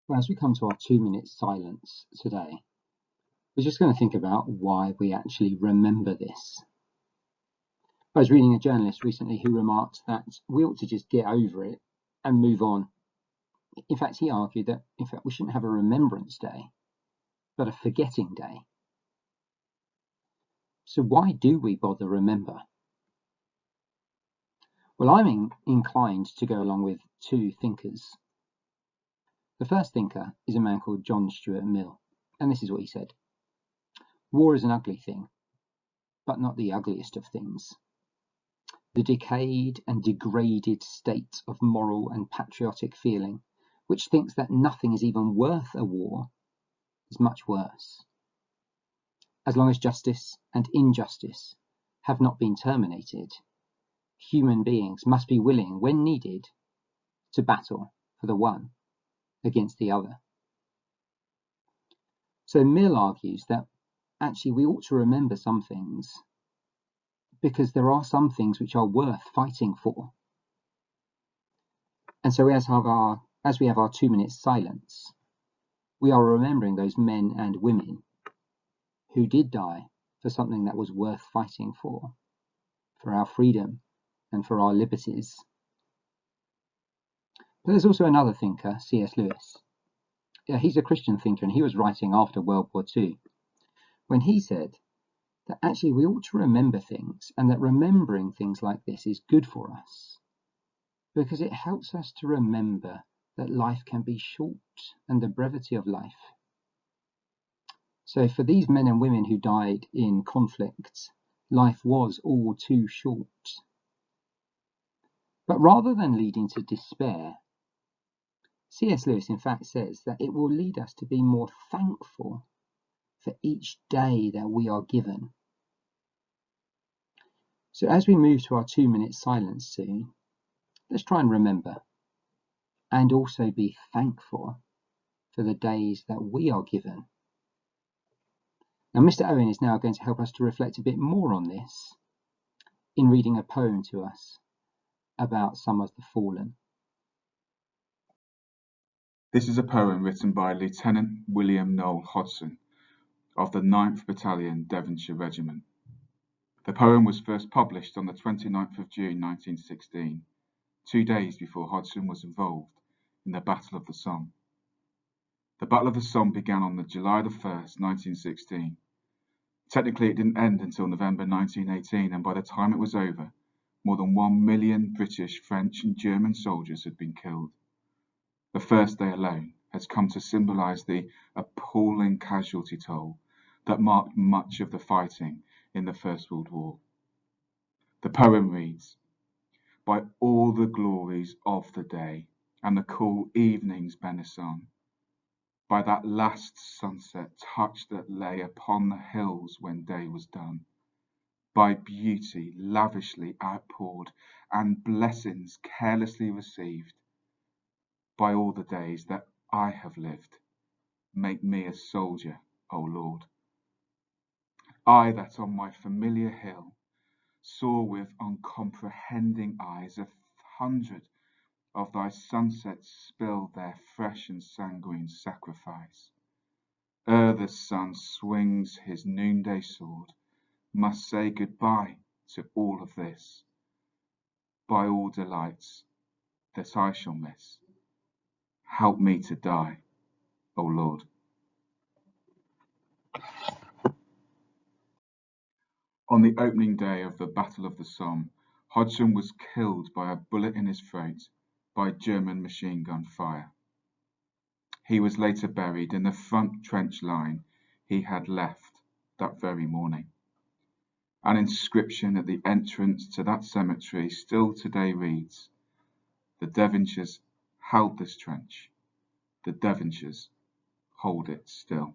Well, as we come to our 2 minute silence today, we're just going to think about why we actually remember this. I was reading a journalist recently who remarked that we ought to just get over it and move on. In fact, he argued that, we shouldn't have a Remembrance Day, but a forgetting day. So why do we bother remember? Well, I'm inclined to go along with two thinkers. The first thinker is a man called John Stuart Mill, and this is what he said. War is an ugly thing, but not the ugliest of things. The decayed and degraded state of moral and patriotic feeling, which thinks that nothing is even worth a war, is much worse. As long as justice and injustice have not been terminated, human beings must be willing, when needed, to battle for the one against the other. So Mill argues that actually we ought to remember some things because there are some things which are worth fighting for. And so as we have our 2 minute silence, we are remembering those men and women who did die for something that was worth fighting for our freedom and for our liberties. But there's also another thinker, C.S. Lewis. He's a Christian thinker, and he was writing after World War II, when he said that actually we ought to remember things, and that remembering things like this is good for us, because it helps us to remember that life can be short and the brevity of life. So for these men and women who died in conflicts, life was all too short. But rather than leading to despair, C.S. Lewis in fact says that it will lead us to be more thankful for each day that we are given. So as we move to our 2 minute silence soon, let's try and remember and also be thankful for the days that we are given. Now, Mr. Owen is now going to help us to reflect a bit more on this in reading a poem to us about some of the fallen. This is a poem written by Lieutenant William Noel Hodgson of the 9th Battalion Devonshire Regiment. The poem was first published on the 29th of June 1916, 2 days before Hodgson was involved in the Battle of the Somme. The Battle of the Somme began on July 1st, 1916. Technically, it didn't end until November 1918, and by the time it was over, more than 1 million British, French, and German soldiers had been killed. The first day alone has come to symbolise the appalling casualty toll that marked much of the fighting in the First World War. The poem reads, "By all the glories of the day and the cool evening's benison, by that last sunset touch that lay upon the hills when day was done, by beauty lavishly outpoured and blessings carelessly received, by all the days that I have lived, make me a soldier, O Lord. I that on my familiar hill saw with uncomprehending eyes 100 of thy sunsets spill their fresh and sanguine sacrifice, ere the sun swings his noonday sword, must say goodbye to all of this, by all delights that I shall miss. Help me to die, O Lord." On the opening day of the Battle of the Somme, Hodgson was killed by a bullet in his throat by German machine gun fire. He was later buried in the front trench line he had left that very morning. An inscription at the entrance to that cemetery still today reads, "The Devonshires held this trench. The Devonshires hold it still."